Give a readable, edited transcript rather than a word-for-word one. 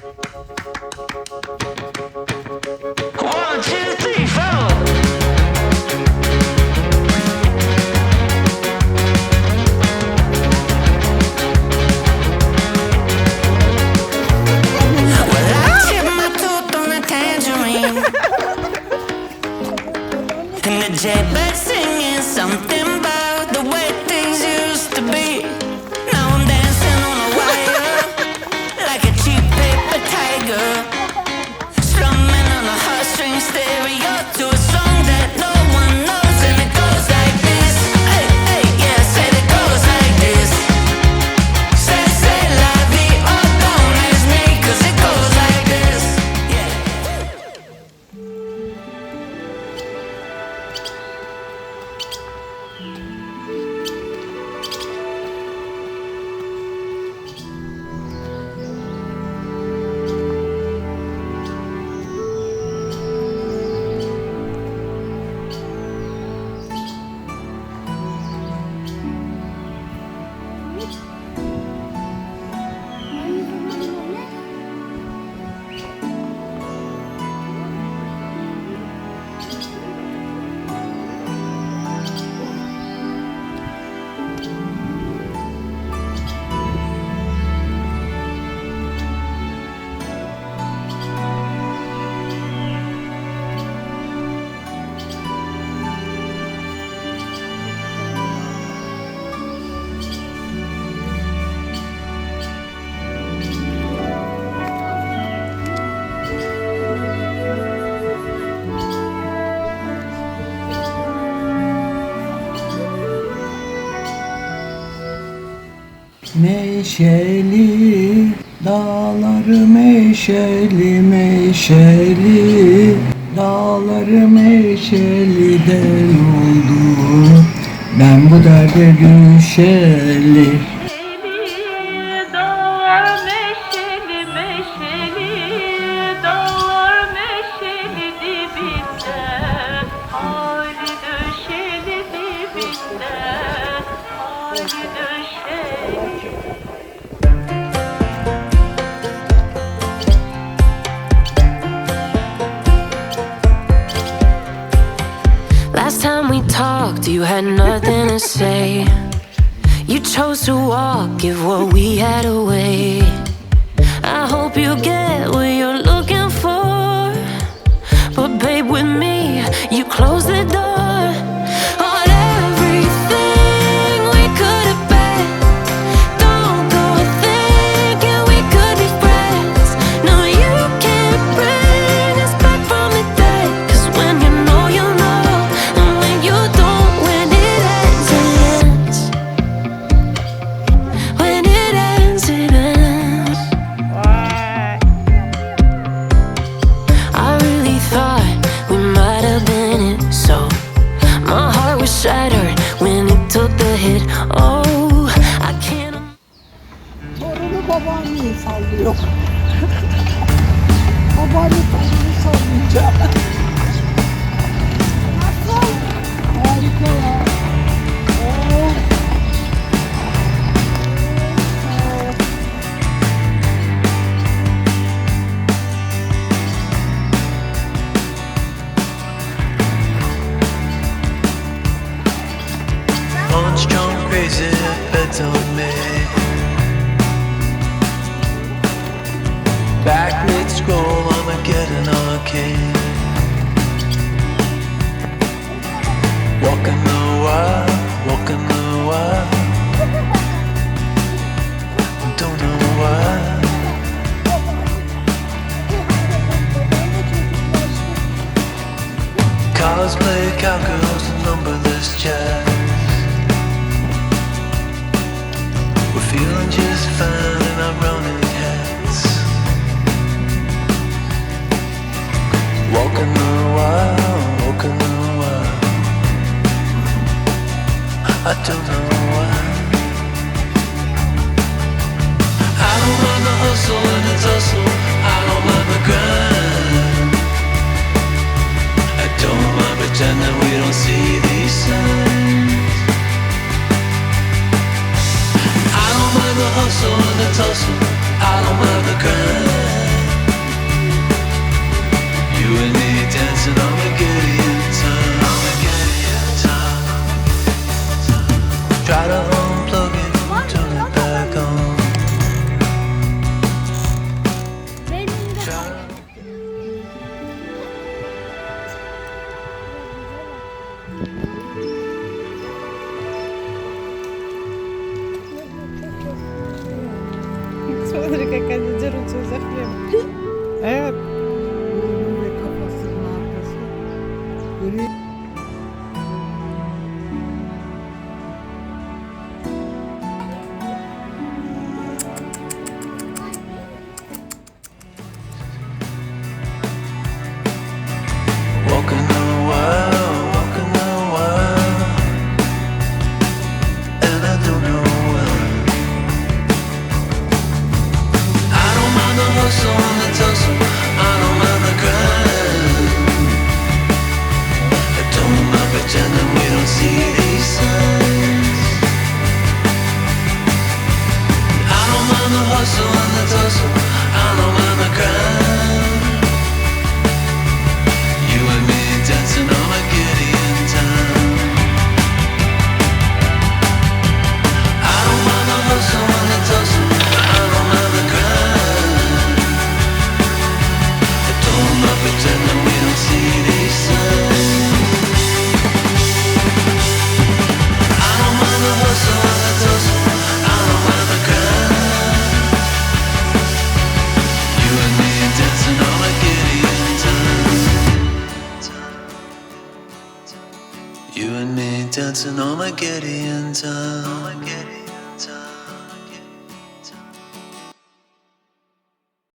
One, two, three, four. Well, I chipped my tooth on a tangerine, and the jaybird singing something about the way things used to be. Now I'm dancing on a wire like a cheap paper tiger, strumming on a heartstring stereo to a song that no one knows, and it goes like this. Hey, hey, yeah, said it goes like this. Say la vie, oh, don't ask me, 'cause it goes like this. Yeah. Meşeli dağları meşeli meşeli dağları meşeliden oldu ben bu derde düşeli. Dağlar meşeli meşeli, dağlar meşeli dibinde, hali döşeli dibinde, hali döşeli. Last time we talked, you had nothing to say. You chose to walk, give what we had away. I hope you get what you're looking for, but babe, with me, you close the door on everything we could have been. Don't go thinking we could be friends. No, you can't bring us back from the dead, 'cause when you know, you know, and when you don't, when it ends, it ends. When it ends, it ends. I really thought we might have been it, so my heart was shattered when it took the hit. Oh, I can't. Torunu babaanneyi sallıyor. Babaanne torunu sallayacak. Nasıl? Harika ya. Oh. Punch drunk crazy bets on me. Back mid scroll, I'ma get an arcade. Walking the wild, walking the wild. Don't know why. Cosplay cowgirls and numberless chats. We're feeling just fine in our running hats. Walking the wild, walking the wild. I don't know why. I don't mind the hustle and the tussle. I don't mind the grind. I don't mind pretending we don't see these signs. I don't mind the hustle and the uczę za chwilę. Evet. Burnu ve kafasının arkası. Gri. Walking the world, and I don't know why. I don't mind the hustle and the tussle, I don't mind the grind. I don't mind pretending we don't see these signs. I don't mind the hustle and the tussle, I don't mind the grind. You and me dancing on a Gideon time. I don't mind the hustle and the tussle, I don't mind the grind. I don't mind pretending we don't see these signs. I don't mind the hustle and the tussle, I don't mind the grind. You and me dancing on a Gideon time. You and me dancing on my Gideon time.